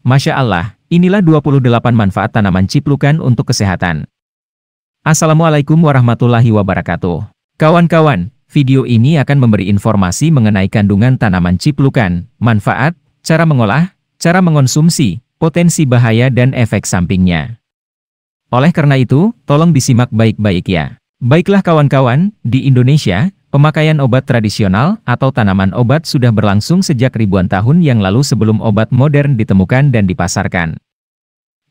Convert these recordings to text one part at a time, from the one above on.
Masya Allah, inilah 28 manfaat tanaman ciplukan untuk kesehatan. Assalamualaikum warahmatullahi wabarakatuh. Kawan-kawan, video ini akan memberi informasi mengenai kandungan tanaman ciplukan, manfaat, cara mengolah, cara mengonsumsi, potensi bahaya dan efek sampingnya. Oleh karena itu, tolong disimak baik-baik ya. Baiklah kawan-kawan, di Indonesia, pemakaian obat tradisional atau tanaman obat sudah berlangsung sejak ribuan tahun yang lalu sebelum obat modern ditemukan dan dipasarkan.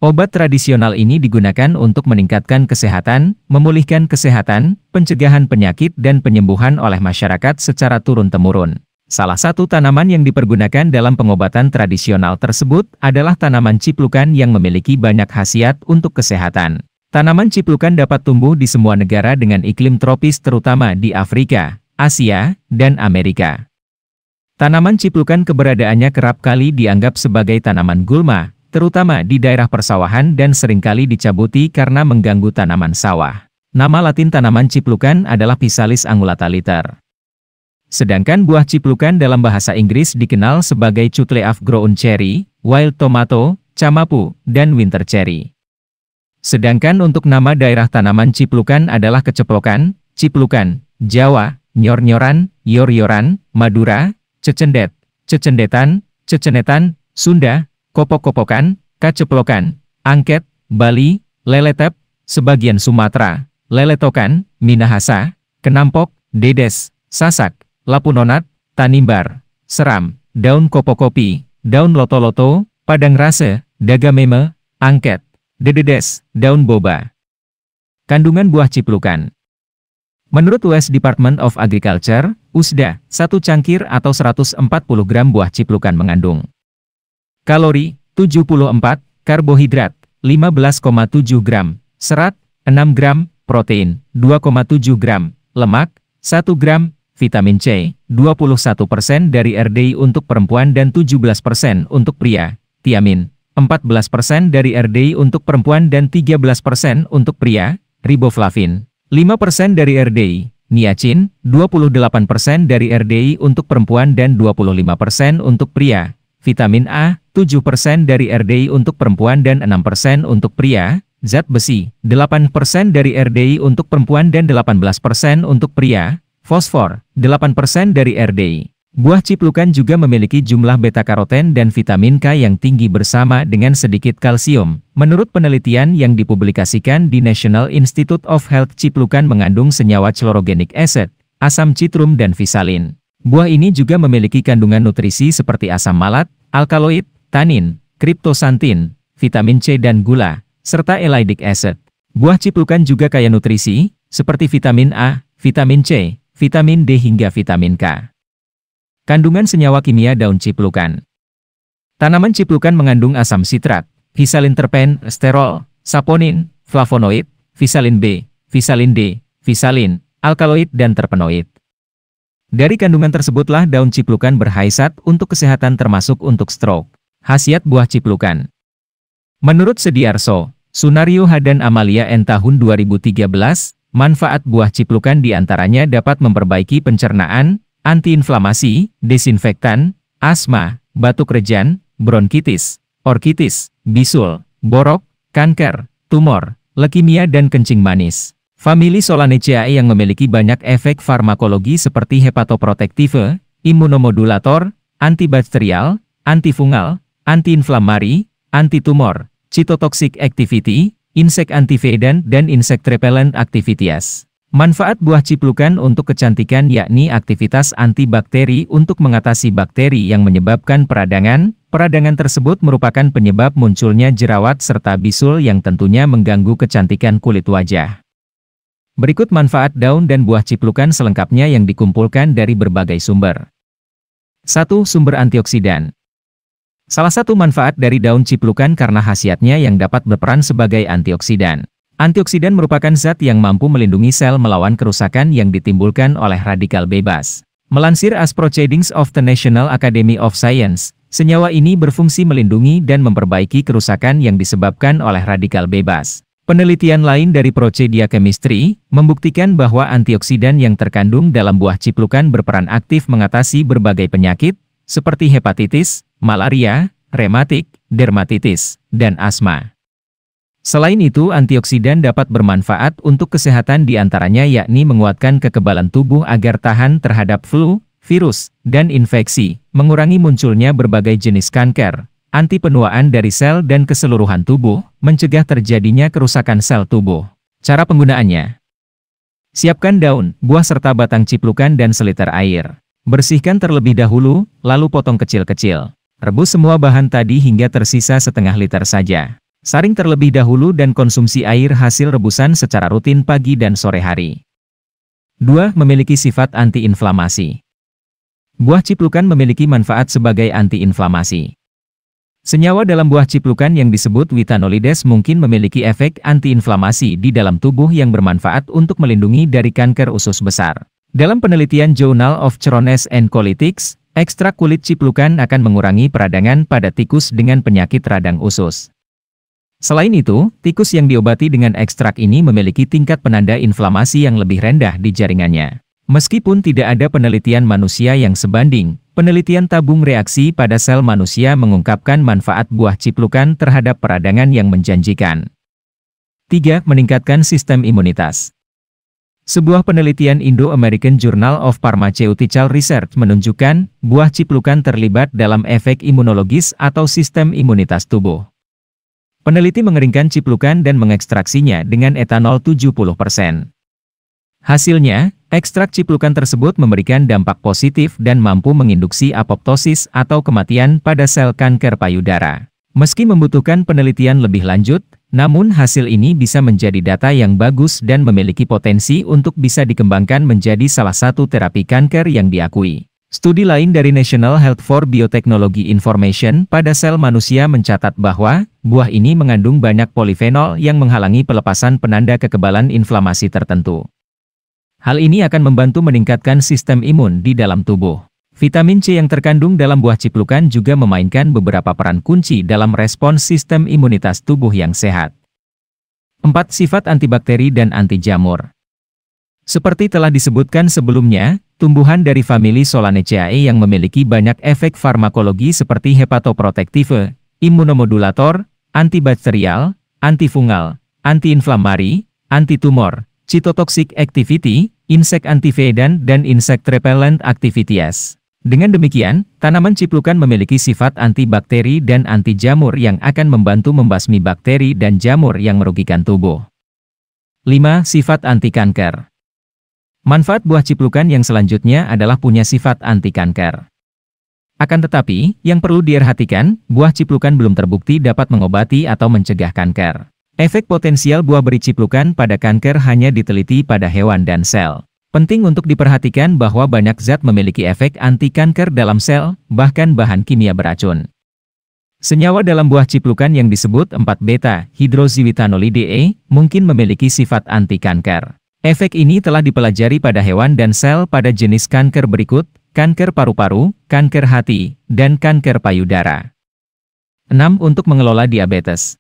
Obat tradisional ini digunakan untuk meningkatkan kesehatan, memulihkan kesehatan, pencegahan penyakit dan penyembuhan oleh masyarakat secara turun-temurun. Salah satu tanaman yang dipergunakan dalam pengobatan tradisional tersebut adalah tanaman ciplukan yang memiliki banyak khasiat untuk kesehatan. Tanaman ciplukan dapat tumbuh di semua negara dengan iklim tropis terutama di Afrika, Asia, dan Amerika. Tanaman ciplukan keberadaannya kerap kali dianggap sebagai tanaman gulma, terutama di daerah persawahan dan seringkali dicabuti karena mengganggu tanaman sawah. Nama latin tanaman ciplukan adalah Physalis angulata liter. Sedangkan buah ciplukan dalam bahasa Inggris dikenal sebagai Cutleaf ground cherry, wild tomato, camapu, dan winter cherry. Sedangkan untuk nama daerah tanaman ciplukan adalah keceplokan, ciplukan, Jawa, nyor-nyoran, yor-yoran, Madura, cecendet, cecendetan, cecenetan, Sunda, kopok-kopokan, kaceplokan, angket, Bali, leletep, sebagian Sumatera, leletokan, Minahasa, kenampok, dedes, sasak, lapunonat, tanimbar, seram, daun kopokopi, daun loto-loto, padang rase, dagameme, angket, dededes, daun boba. Kandungan buah ciplukan. Menurut US Department of Agriculture, USDA, satu cangkir atau 140 gram buah ciplukan mengandung kalori, 74, karbohidrat, 15,7 gram, serat, 6 gram, protein, 2,7 gram, lemak, 1 gram, vitamin C, 21% dari RDI untuk perempuan dan 17% untuk pria, tiamin, 14% dari RDI untuk perempuan dan 13% untuk pria, riboflavin, 5% dari RDI, niacin, 28% dari RDI untuk perempuan dan 25% untuk pria, vitamin A, 7% dari RDI untuk perempuan dan 6% untuk pria, zat besi, 8% dari RDI untuk perempuan dan 18% untuk pria, fosfor, 8% dari RDI. Buah ciplukan juga memiliki jumlah beta-karoten dan vitamin K yang tinggi bersama dengan sedikit kalsium. Menurut penelitian yang dipublikasikan di National Institute of Health, ciplukan mengandung senyawa chlorogenic acid, asam citrum dan visalin. Buah ini juga memiliki kandungan nutrisi seperti asam malat, alkaloid, tanin, kriptosantin, vitamin C dan gula, serta elaidic acid. Buah ciplukan juga kaya nutrisi, seperti vitamin A, vitamin C, vitamin D hingga vitamin K. Kandungan senyawa kimia daun ciplukan. Tanaman ciplukan mengandung asam sitrat, visalin terpen, sterol, saponin, flavonoid, visalin B, visalin D, visalin, alkaloid dan terpenoid. Dari kandungan tersebutlah daun ciplukan berkhasiat untuk kesehatan termasuk untuk stroke. Khasiat buah ciplukan. Menurut Sediarso, Sunario H. dan Amalia N. tahun 2013, manfaat buah ciplukan diantaranya dapat memperbaiki pencernaan, antiinflamasi, desinfektan, asma, batuk rejan, bronkitis, orkitis, bisul, borok, kanker, tumor, leukemia dan kencing manis. Famili Solanaceae yang memiliki banyak efek farmakologi seperti hepatoprotektive, imunomodulator, antibakterial, antifungal, antiinflamari, antitumor, cytotoxic activity, insect antivedant dan insect repellent activities. Manfaat buah ciplukan untuk kecantikan yakni aktivitas antibakteri untuk mengatasi bakteri yang menyebabkan peradangan. Peradangan tersebut merupakan penyebab munculnya jerawat serta bisul yang tentunya mengganggu kecantikan kulit wajah. Berikut manfaat daun dan buah ciplukan selengkapnya yang dikumpulkan dari berbagai sumber. 1. Sumber antioksidan. Salah satu manfaat dari daun ciplukan karena khasiatnya yang dapat berperan sebagai antioksidan. Antioksidan merupakan zat yang mampu melindungi sel melawan kerusakan yang ditimbulkan oleh radikal bebas. Melansir As Proceedings of the National Academy of Science, senyawa ini berfungsi melindungi dan memperbaiki kerusakan yang disebabkan oleh radikal bebas. Penelitian lain dari Procedia Chemistry membuktikan bahwa antioksidan yang terkandung dalam buah ciplukan berperan aktif mengatasi berbagai penyakit, seperti hepatitis, malaria, rematik, dermatitis, dan asma. Selain itu, antioksidan dapat bermanfaat untuk kesehatan diantaranya yakni menguatkan kekebalan tubuh agar tahan terhadap flu, virus, dan infeksi, mengurangi munculnya berbagai jenis kanker, anti penuaan dari sel dan keseluruhan tubuh, mencegah terjadinya kerusakan sel tubuh. Cara penggunaannya: siapkan daun, buah serta batang ciplukan dan seliter air. Bersihkan terlebih dahulu, lalu potong kecil-kecil. Rebus semua bahan tadi hingga tersisa setengah liter saja. Saring terlebih dahulu dan konsumsi air hasil rebusan secara rutin pagi dan sore hari. 2. Memiliki sifat antiinflamasi. Buah ciplukan memiliki manfaat sebagai antiinflamasi. Senyawa dalam buah ciplukan yang disebut witanolides mungkin memiliki efek antiinflamasi di dalam tubuh yang bermanfaat untuk melindungi dari kanker usus besar. Dalam penelitian Journal of Crohn's and Colitis, ekstrak kulit ciplukan akan mengurangi peradangan pada tikus dengan penyakit radang usus. Selain itu, tikus yang diobati dengan ekstrak ini memiliki tingkat penanda inflamasi yang lebih rendah di jaringannya. Meskipun tidak ada penelitian manusia yang sebanding, penelitian tabung reaksi pada sel manusia mengungkapkan manfaat buah ciplukan terhadap peradangan yang menjanjikan. 3. Meningkatkan sistem imunitas. Sebuah penelitian Indo-American Journal of Pharmaceutical Research menunjukkan buah ciplukan terlibat dalam efek imunologis atau sistem imunitas tubuh. Peneliti mengeringkan ciplukan dan mengekstraksinya dengan etanol 70%. Hasilnya, ekstrak ciplukan tersebut memberikan dampak positif dan mampu menginduksi apoptosis atau kematian pada sel kanker payudara. Meski membutuhkan penelitian lebih lanjut, namun hasil ini bisa menjadi data yang bagus dan memiliki potensi untuk bisa dikembangkan menjadi salah satu terapi kanker yang diakui. Studi lain dari National Health for Biotechnology Information pada sel manusia mencatat bahwa buah ini mengandung banyak polifenol yang menghalangi pelepasan penanda kekebalan inflamasi tertentu. Hal ini akan membantu meningkatkan sistem imun di dalam tubuh. Vitamin C yang terkandung dalam buah ciplukan juga memainkan beberapa peran kunci dalam respons sistem imunitas tubuh yang sehat. 4. Sifat antibakteri dan anti jamur. Seperti telah disebutkan sebelumnya, tumbuhan dari famili Solanaceae yang memiliki banyak efek farmakologi seperti hepatoprotektif, imunomodulator, antibakterial, antifungal, antiinflamari, antitumor, cytotoxic activity, insect antivedan dan insect repellent activities. Dengan demikian, tanaman ciplukan memiliki sifat antibakteri dan anti jamur yang akan membantu membasmi bakteri dan jamur yang merugikan tubuh. 5. Sifat anti kanker. Manfaat buah ciplukan yang selanjutnya adalah punya sifat anti kanker. Akan tetapi, yang perlu diperhatikan, buah ciplukan belum terbukti dapat mengobati atau mencegah kanker. Efek potensial buah beri ciplukan pada kanker hanya diteliti pada hewan dan sel. Penting untuk diperhatikan bahwa banyak zat memiliki efek anti kanker dalam sel, bahkan bahan kimia beracun. Senyawa dalam buah ciplukan yang disebut 4-beta-hidroxiwitanolide mungkin memiliki sifat anti kanker. Efek ini telah dipelajari pada hewan dan sel pada jenis kanker berikut, kanker paru-paru, kanker hati, dan kanker payudara. 6. Untuk mengelola diabetes.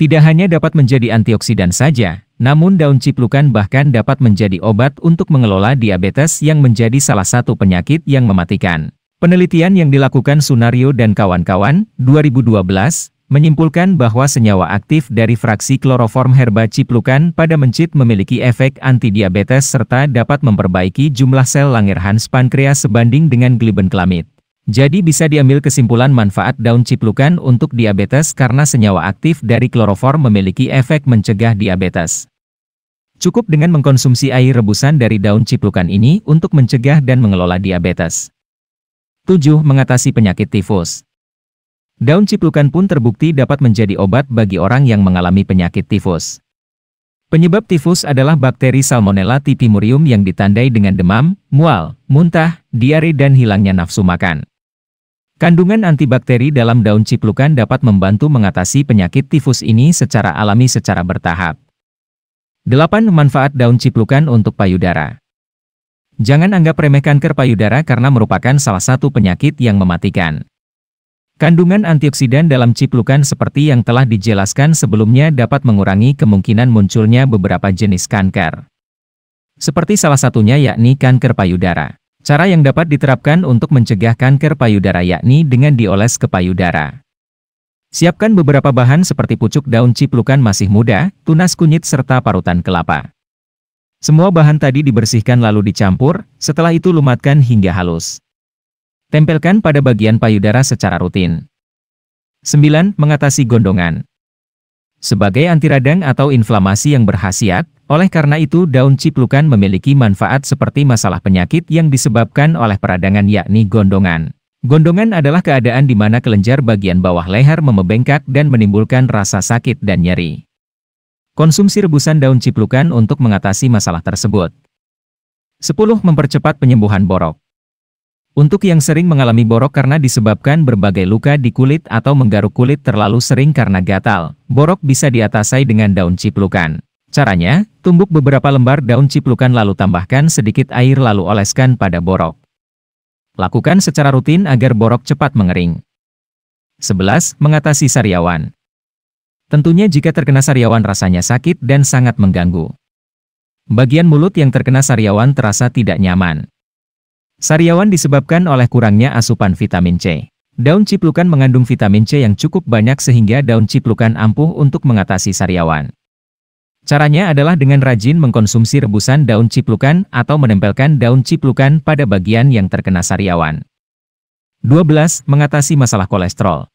Tidak hanya dapat menjadi antioksidan saja, namun daun ciplukan bahkan dapat menjadi obat untuk mengelola diabetes yang menjadi salah satu penyakit yang mematikan. Penelitian yang dilakukan Sunario dan kawan-kawan, 2012, menyimpulkan bahwa senyawa aktif dari fraksi kloroform herba ciplukan pada mencit memiliki efek anti-diabetes serta dapat memperbaiki jumlah sel Langerhans pankreas sebanding dengan glibenclamide. Jadi bisa diambil kesimpulan manfaat daun ciplukan untuk diabetes karena senyawa aktif dari kloroform memiliki efek mencegah diabetes. Cukup dengan mengkonsumsi air rebusan dari daun ciplukan ini untuk mencegah dan mengelola diabetes. 7. Mengatasi penyakit tifus. Daun ciplukan pun terbukti dapat menjadi obat bagi orang yang mengalami penyakit tifus. Penyebab tifus adalah bakteri Salmonella typhimurium yang ditandai dengan demam, mual, muntah, diare dan hilangnya nafsu makan. Kandungan antibakteri dalam daun ciplukan dapat membantu mengatasi penyakit tifus ini secara alami secara bertahap. 8. Manfaat daun ciplukan untuk payudara. Jangan anggap remeh kanker payudara karena merupakan salah satu penyakit yang mematikan. Kandungan antioksidan dalam ciplukan seperti yang telah dijelaskan sebelumnya dapat mengurangi kemungkinan munculnya beberapa jenis kanker. Seperti salah satunya yakni kanker payudara. Cara yang dapat diterapkan untuk mencegah kanker payudara yakni dengan dioles ke payudara. Siapkan beberapa bahan seperti pucuk daun ciplukan masih muda, tunas kunyit serta parutan kelapa. Semua bahan tadi dibersihkan lalu dicampur, setelah itu lumatkan hingga halus. Tempelkan pada bagian payudara secara rutin. 9. Mengatasi gondongan. Sebagai anti radang atau inflamasi yang berkhasiat, oleh karena itu daun ciplukan memiliki manfaat seperti masalah penyakit yang disebabkan oleh peradangan yakni gondongan. Gondongan adalah keadaan di mana kelenjar bagian bawah leher membengkak dan menimbulkan rasa sakit dan nyeri. Konsumsi rebusan daun ciplukan untuk mengatasi masalah tersebut. 10. Mempercepat penyembuhan borok. Untuk yang sering mengalami borok karena disebabkan berbagai luka di kulit atau menggaruk kulit terlalu sering karena gatal, borok bisa diatasi dengan daun ciplukan. Caranya, tumbuk beberapa lembar daun ciplukan lalu tambahkan sedikit air lalu oleskan pada borok. Lakukan secara rutin agar borok cepat mengering. 11. Mengatasi sariawan. Tentunya jika terkena sariawan rasanya sakit dan sangat mengganggu. Bagian mulut yang terkena sariawan terasa tidak nyaman. Sariawan disebabkan oleh kurangnya asupan vitamin C. Daun ciplukan mengandung vitamin C yang cukup banyak sehingga daun ciplukan ampuh untuk mengatasi sariawan. Caranya adalah dengan rajin mengkonsumsi rebusan daun ciplukan atau menempelkan daun ciplukan pada bagian yang terkena sariawan. 12. Mengatasi masalah kolesterol.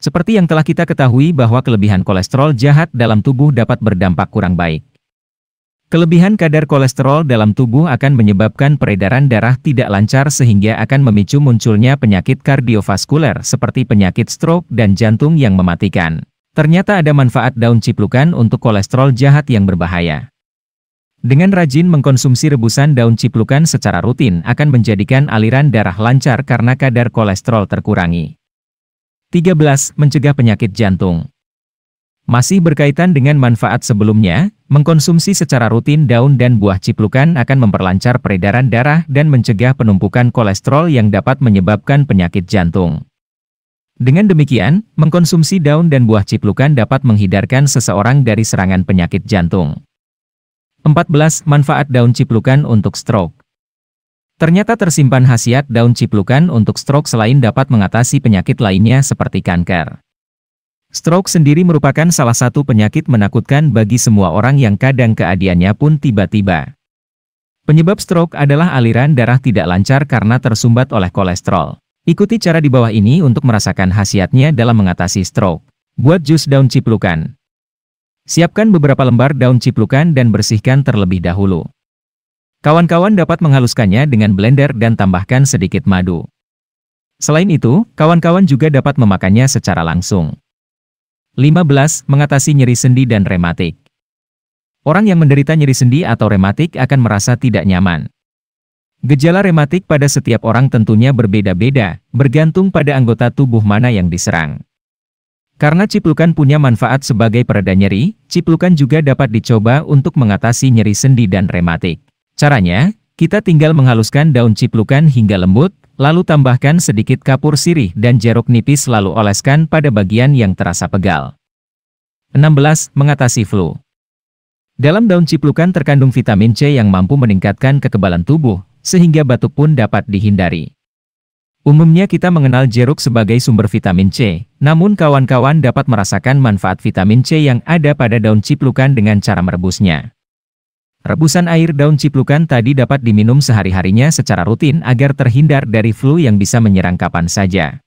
Seperti yang telah kita ketahui bahwa kelebihan kolesterol jahat dalam tubuh dapat berdampak kurang baik. Kelebihan kadar kolesterol dalam tubuh akan menyebabkan peredaran darah tidak lancar sehingga akan memicu munculnya penyakit kardiovaskuler seperti penyakit stroke dan jantung yang mematikan. Ternyata ada manfaat daun ciplukan untuk kolesterol jahat yang berbahaya. Dengan rajin mengkonsumsi rebusan daun ciplukan secara rutin akan menjadikan aliran darah lancar karena kadar kolesterol terkurangi. 13. Mencegah penyakit jantung. Masih berkaitan dengan manfaat sebelumnya, mengkonsumsi secara rutin daun dan buah ciplukan akan memperlancar peredaran darah dan mencegah penumpukan kolesterol yang dapat menyebabkan penyakit jantung. Dengan demikian, mengkonsumsi daun dan buah ciplukan dapat menghindarkan seseorang dari serangan penyakit jantung. 14. Manfaat daun ciplukan untuk stroke. Ternyata tersimpan khasiat daun ciplukan untuk stroke selain dapat mengatasi penyakit lainnya seperti kanker. Stroke sendiri merupakan salah satu penyakit menakutkan bagi semua orang yang kadang keadaannya pun tiba-tiba. Penyebab stroke adalah aliran darah tidak lancar karena tersumbat oleh kolesterol. Ikuti cara di bawah ini untuk merasakan khasiatnya dalam mengatasi stroke. Buat jus daun ciplukan. Siapkan beberapa lembar daun ciplukan dan bersihkan terlebih dahulu. Kawan-kawan dapat menghaluskannya dengan blender dan tambahkan sedikit madu. Selain itu, kawan-kawan juga dapat memakannya secara langsung. 15. Mengatasi nyeri sendi dan rematik. Orang yang menderita nyeri sendi atau rematik akan merasa tidak nyaman. Gejala rematik pada setiap orang tentunya berbeda-beda, bergantung pada anggota tubuh mana yang diserang. Karena ciplukan punya manfaat sebagai pereda nyeri, ciplukan juga dapat dicoba untuk mengatasi nyeri sendi dan rematik. Caranya, kita tinggal menghaluskan daun ciplukan hingga lembut, lalu tambahkan sedikit kapur sirih dan jeruk nipis lalu oleskan pada bagian yang terasa pegal. 16. Mengatasi flu. Dalam daun ciplukan terkandung vitamin C yang mampu meningkatkan kekebalan tubuh, sehingga batuk pun dapat dihindari. Umumnya kita mengenal jeruk sebagai sumber vitamin C, namun kawan-kawan dapat merasakan manfaat vitamin C yang ada pada daun ciplukan dengan cara merebusnya. Rebusan air daun ciplukan tadi dapat diminum sehari-harinya secara rutin agar terhindar dari flu yang bisa menyerang kapan saja.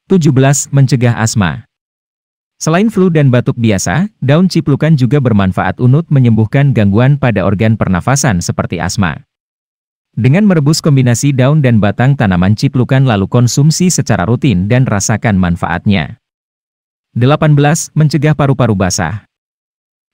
17. Mencegah asma. Selain flu dan batuk biasa, daun ciplukan juga bermanfaat untuk menyembuhkan gangguan pada organ pernafasan seperti asma. Dengan merebus kombinasi daun dan batang tanaman ciplukan lalu konsumsi secara rutin dan rasakan manfaatnya. 18. Mencegah paru-paru basah.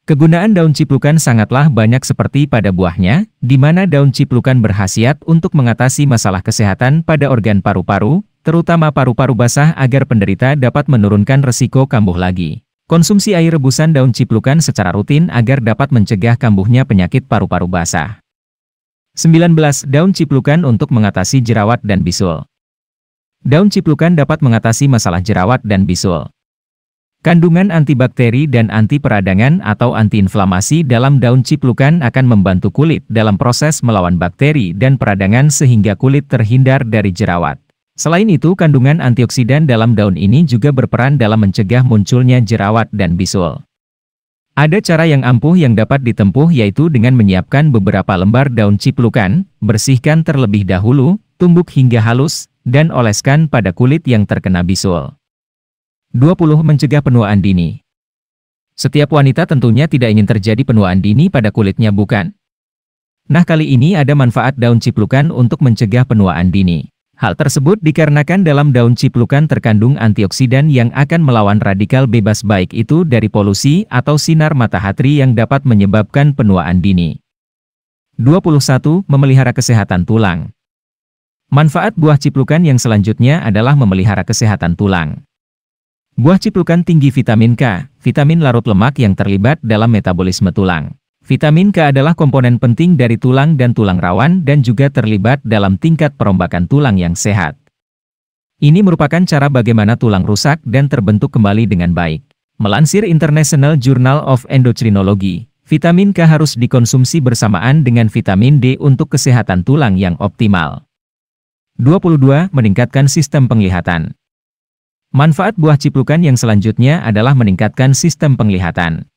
Kegunaan daun ciplukan sangatlah banyak seperti pada buahnya, di mana daun ciplukan berkhasiat untuk mengatasi masalah kesehatan pada organ paru-paru, terutama paru-paru basah agar penderita dapat menurunkan resiko kambuh lagi. Konsumsi air rebusan daun ciplukan secara rutin agar dapat mencegah kambuhnya penyakit paru-paru basah. 19. Daun ciplukan untuk mengatasi jerawat dan bisul. Daun ciplukan dapat mengatasi masalah jerawat dan bisul. Kandungan antibakteri dan anti peradangan atau antiinflamasi dalam daun ciplukan akan membantu kulit dalam proses melawan bakteri dan peradangan sehingga kulit terhindar dari jerawat. Selain itu, kandungan antioksidan dalam daun ini juga berperan dalam mencegah munculnya jerawat dan bisul. Ada cara yang ampuh yang dapat ditempuh yaitu dengan menyiapkan beberapa lembar daun ciplukan, bersihkan terlebih dahulu, tumbuk hingga halus, dan oleskan pada kulit yang terkena bisul. 20. Mencegah penuaan dini. Setiap wanita tentunya tidak ingin terjadi penuaan dini pada kulitnya, bukan? Nah, kali ini ada manfaat daun ciplukan untuk mencegah penuaan dini. Hal tersebut dikarenakan dalam daun ciplukan terkandung antioksidan yang akan melawan radikal bebas baik itu dari polusi atau sinar matahari yang dapat menyebabkan penuaan dini. 21. Memelihara kesehatan tulang. Manfaat buah ciplukan yang selanjutnya adalah memelihara kesehatan tulang. Buah ciplukan tinggi vitamin K, vitamin larut lemak yang terlibat dalam metabolisme tulang. Vitamin K adalah komponen penting dari tulang dan tulang rawan dan juga terlibat dalam tingkat perombakan tulang yang sehat. Ini merupakan cara bagaimana tulang rusak dan terbentuk kembali dengan baik. Melansir International Journal of Endocrinology, vitamin K harus dikonsumsi bersamaan dengan vitamin D untuk kesehatan tulang yang optimal. 22. Meningkatkan sistem penglihatan. Manfaat buah ciplukan yang selanjutnya adalah meningkatkan sistem penglihatan.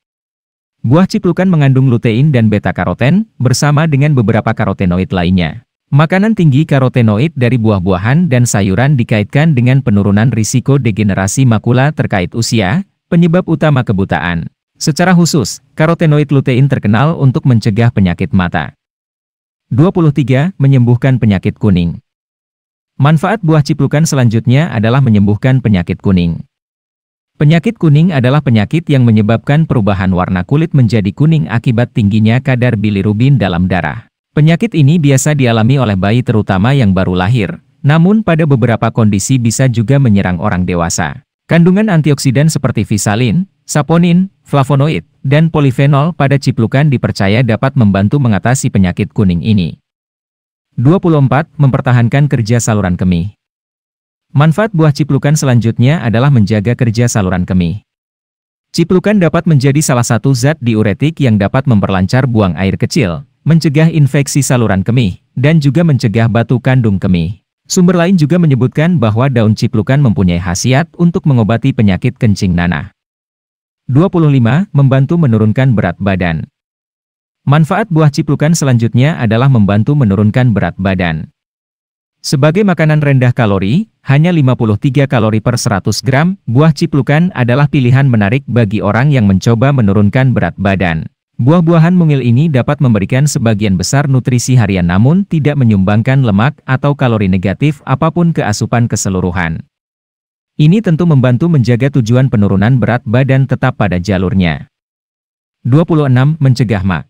Buah ciplukan mengandung lutein dan beta-karoten, bersama dengan beberapa karotenoid lainnya. Makanan tinggi karotenoid dari buah-buahan dan sayuran dikaitkan dengan penurunan risiko degenerasi makula terkait usia, penyebab utama kebutaan. Secara khusus, karotenoid lutein terkenal untuk mencegah penyakit mata. 23. Menyembuhkan penyakit kuning. Manfaat buah ciplukan selanjutnya adalah menyembuhkan penyakit kuning. Penyakit kuning adalah penyakit yang menyebabkan perubahan warna kulit menjadi kuning akibat tingginya kadar bilirubin dalam darah. Penyakit ini biasa dialami oleh bayi terutama yang baru lahir, namun pada beberapa kondisi bisa juga menyerang orang dewasa. Kandungan antioksidan seperti visalin, saponin, flavonoid, dan polifenol pada ciplukan dipercaya dapat membantu mengatasi penyakit kuning ini. 24. Mempertahankan kerja saluran kemih. Manfaat buah ciplukan selanjutnya adalah menjaga kerja saluran kemih. Ciplukan dapat menjadi salah satu zat diuretik yang dapat memperlancar buang air kecil, mencegah infeksi saluran kemih, dan juga mencegah batu kandung kemih. Sumber lain juga menyebutkan bahwa daun ciplukan mempunyai khasiat untuk mengobati penyakit kencing nanah. 25. Membantu menurunkan berat badan. Manfaat buah ciplukan selanjutnya adalah membantu menurunkan berat badan. Sebagai makanan rendah kalori, hanya 53 kalori per 100 gram, buah ciplukan adalah pilihan menarik bagi orang yang mencoba menurunkan berat badan. Buah-buahan mungil ini dapat memberikan sebagian besar nutrisi harian namun tidak menyumbangkan lemak atau kalori negatif apapun ke asupan keseluruhan. Ini tentu membantu menjaga tujuan penurunan berat badan tetap pada jalurnya. 26. Mencegah MAC.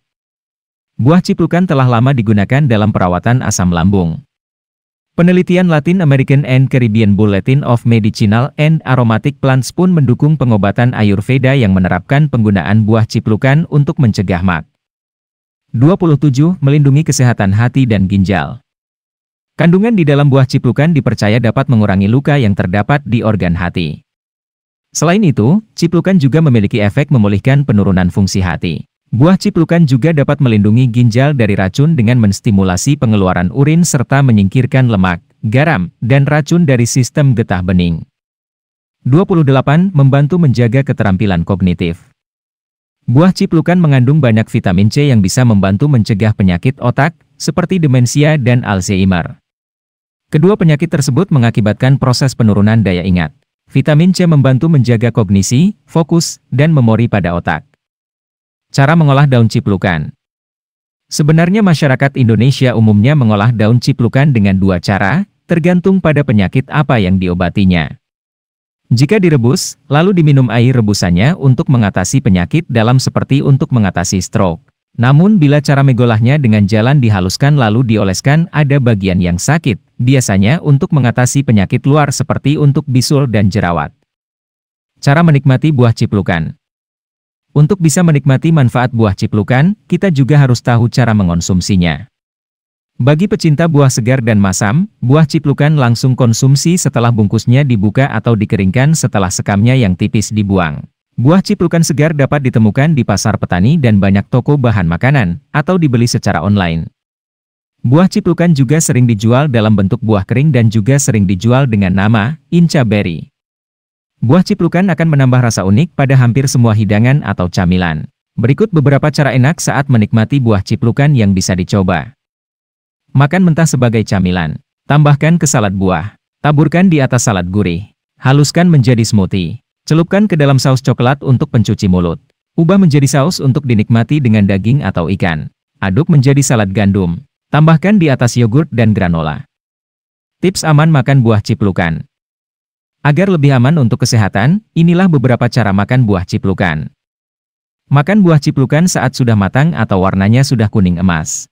Buah ciplukan telah lama digunakan dalam perawatan asam lambung. Penelitian Latin American and Caribbean Bulletin of Medicinal and Aromatic Plants pun mendukung pengobatan Ayurveda yang menerapkan penggunaan buah ciplukan untuk mencegah MAC. 27. Melindungi kesehatan hati dan ginjal. Kandungan di dalam buah ciplukan dipercaya dapat mengurangi luka yang terdapat di organ hati. Selain itu, ciplukan juga memiliki efek memulihkan penurunan fungsi hati. Buah ciplukan juga dapat melindungi ginjal dari racun dengan menstimulasi pengeluaran urin serta menyingkirkan lemak, garam, dan racun dari sistem getah bening. 28. Membantu menjaga keterampilan kognitif. Buah ciplukan mengandung banyak vitamin C yang bisa membantu mencegah penyakit otak, seperti demensia dan Alzheimer. Kedua penyakit tersebut mengakibatkan proses penurunan daya ingat. Vitamin C membantu menjaga kognisi, fokus, dan memori pada otak. Cara mengolah daun ciplukan. Sebenarnya masyarakat Indonesia umumnya mengolah daun ciplukan dengan dua cara, tergantung pada penyakit apa yang diobatinya. Jika direbus, lalu diminum air rebusannya untuk mengatasi penyakit dalam seperti untuk mengatasi stroke. Namun bila cara mengolahnya dengan jalan dihaluskan lalu dioleskan ada bagian yang sakit, biasanya untuk mengatasi penyakit luar seperti untuk bisul dan jerawat. Cara menikmati buah ciplukan. Untuk bisa menikmati manfaat buah ciplukan, kita juga harus tahu cara mengonsumsinya. Bagi pecinta buah segar dan masam, buah ciplukan langsung konsumsi setelah bungkusnya dibuka atau dikeringkan setelah sekamnya yang tipis dibuang. Buah ciplukan segar dapat ditemukan di pasar petani dan banyak toko bahan makanan, atau dibeli secara online. Buah ciplukan juga sering dijual dalam bentuk buah kering dan juga sering dijual dengan nama Inca Berry. Buah ciplukan akan menambah rasa unik pada hampir semua hidangan atau camilan. Berikut beberapa cara enak saat menikmati buah ciplukan yang bisa dicoba. Makan mentah sebagai camilan. Tambahkan ke salad buah. Taburkan di atas salad gurih. Haluskan menjadi smoothie. Celupkan ke dalam saus coklat untuk pencuci mulut. Ubah menjadi saus untuk dinikmati dengan daging atau ikan. Aduk menjadi salad gandum. Tambahkan di atas yogurt dan granola. Tips aman makan buah ciplukan. Agar lebih aman untuk kesehatan, inilah beberapa cara makan buah ciplukan. Makan buah ciplukan saat sudah matang atau warnanya sudah kuning emas.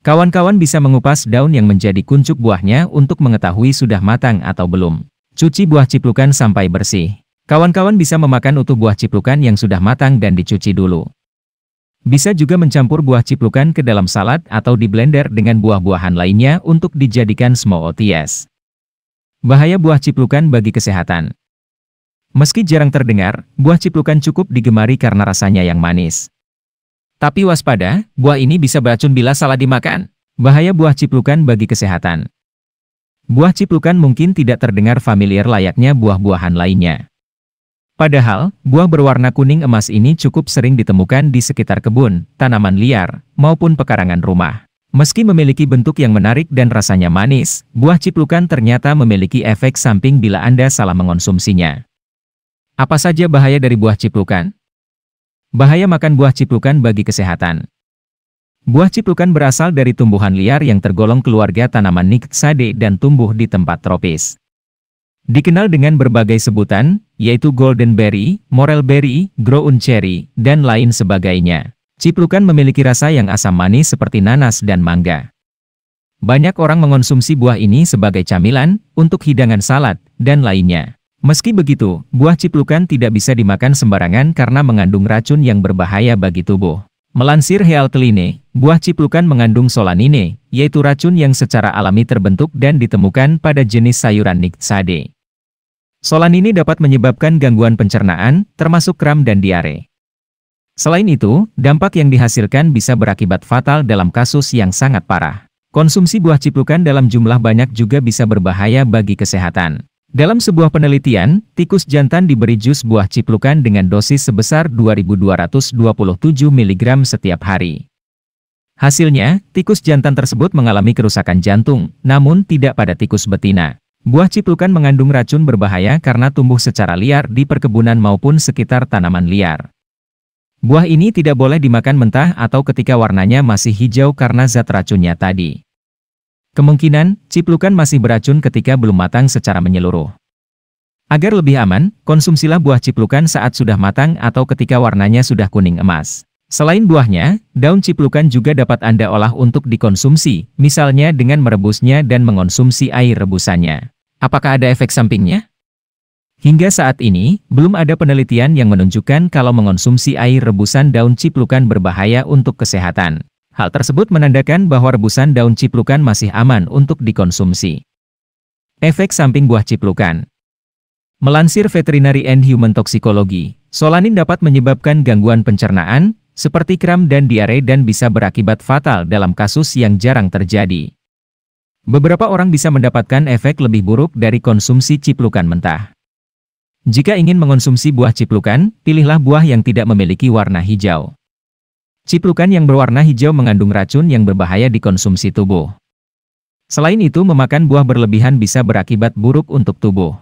Kawan-kawan bisa mengupas daun yang menjadi kuncup buahnya untuk mengetahui sudah matang atau belum. Cuci buah ciplukan sampai bersih. Kawan-kawan bisa memakan utuh buah ciplukan yang sudah matang dan dicuci dulu. Bisa juga mencampur buah ciplukan ke dalam salad atau di blender dengan buah-buahan lainnya untuk dijadikan smoothies. Bahaya buah ciplukan bagi kesehatan. Meski jarang terdengar, buah ciplukan cukup digemari karena rasanya yang manis. Tapi waspada, buah ini bisa beracun bila salah dimakan. Bahaya buah ciplukan bagi kesehatan. Buah ciplukan mungkin tidak terdengar familiar layaknya buah-buahan lainnya. Padahal, buah berwarna kuning emas ini cukup sering ditemukan di sekitar kebun, tanaman liar, maupun pekarangan rumah. Meski memiliki bentuk yang menarik dan rasanya manis, buah ciplukan ternyata memiliki efek samping bila Anda salah mengonsumsinya. Apa saja bahaya dari buah ciplukan? Bahaya makan buah ciplukan bagi kesehatan. Buah ciplukan berasal dari tumbuhan liar yang tergolong keluarga tanaman Nyctaceae dan tumbuh di tempat tropis. Dikenal dengan berbagai sebutan, yaitu golden berry, morel berry, ground cherry, dan lain sebagainya. Ciplukan memiliki rasa yang asam manis seperti nanas dan mangga. Banyak orang mengonsumsi buah ini sebagai camilan, untuk hidangan salad, dan lainnya. Meski begitu, buah ciplukan tidak bisa dimakan sembarangan karena mengandung racun yang berbahaya bagi tubuh. Melansir Healthline, buah ciplukan mengandung solanine, yaitu racun yang secara alami terbentuk dan ditemukan pada jenis sayuran Nyctaceae. Solanine dapat menyebabkan gangguan pencernaan, termasuk kram dan diare. Selain itu, dampak yang dihasilkan bisa berakibat fatal dalam kasus yang sangat parah. Konsumsi buah ciplukan dalam jumlah banyak juga bisa berbahaya bagi kesehatan. Dalam sebuah penelitian, tikus jantan diberi jus buah ciplukan dengan dosis sebesar 2.227 mg setiap hari. Hasilnya, tikus jantan tersebut mengalami kerusakan jantung, namun tidak pada tikus betina. Buah ciplukan mengandung racun berbahaya karena tumbuh secara liar di perkebunan maupun sekitar tanaman liar. Buah ini tidak boleh dimakan mentah atau ketika warnanya masih hijau karena zat racunnya tadi. Kemungkinan, ciplukan masih beracun ketika belum matang secara menyeluruh. Agar lebih aman, konsumsilah buah ciplukan saat sudah matang atau ketika warnanya sudah kuning emas. Selain buahnya, daun ciplukan juga dapat Anda olah untuk dikonsumsi, misalnya dengan merebusnya dan mengonsumsi air rebusannya. Apakah ada efek sampingnya? Hingga saat ini, belum ada penelitian yang menunjukkan kalau mengonsumsi air rebusan daun ciplukan berbahaya untuk kesehatan. Hal tersebut menandakan bahwa rebusan daun ciplukan masih aman untuk dikonsumsi. Efek samping buah ciplukan. Melansir Veterinary and Human Toxicology, solanin dapat menyebabkan gangguan pencernaan, seperti kram dan diare dan bisa berakibat fatal dalam kasus yang jarang terjadi. Beberapa orang bisa mendapatkan efek lebih buruk dari konsumsi ciplukan mentah. Jika ingin mengonsumsi buah ciplukan, pilihlah buah yang tidak memiliki warna hijau. Ciplukan yang berwarna hijau mengandung racun yang berbahaya dikonsumsi tubuh. Selain itu, memakan buah berlebihan bisa berakibat buruk untuk tubuh.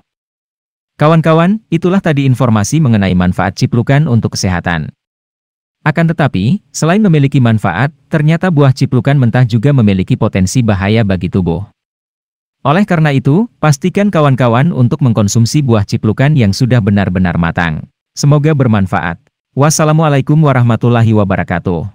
Kawan-kawan, itulah tadi informasi mengenai manfaat ciplukan untuk kesehatan. Akan tetapi, selain memiliki manfaat, ternyata buah ciplukan mentah juga memiliki potensi bahaya bagi tubuh. Oleh karena itu, pastikan kawan-kawan untuk mengkonsumsi buah ciplukan yang sudah benar-benar matang. Semoga bermanfaat. Wassalamualaikum warahmatullahi wabarakatuh.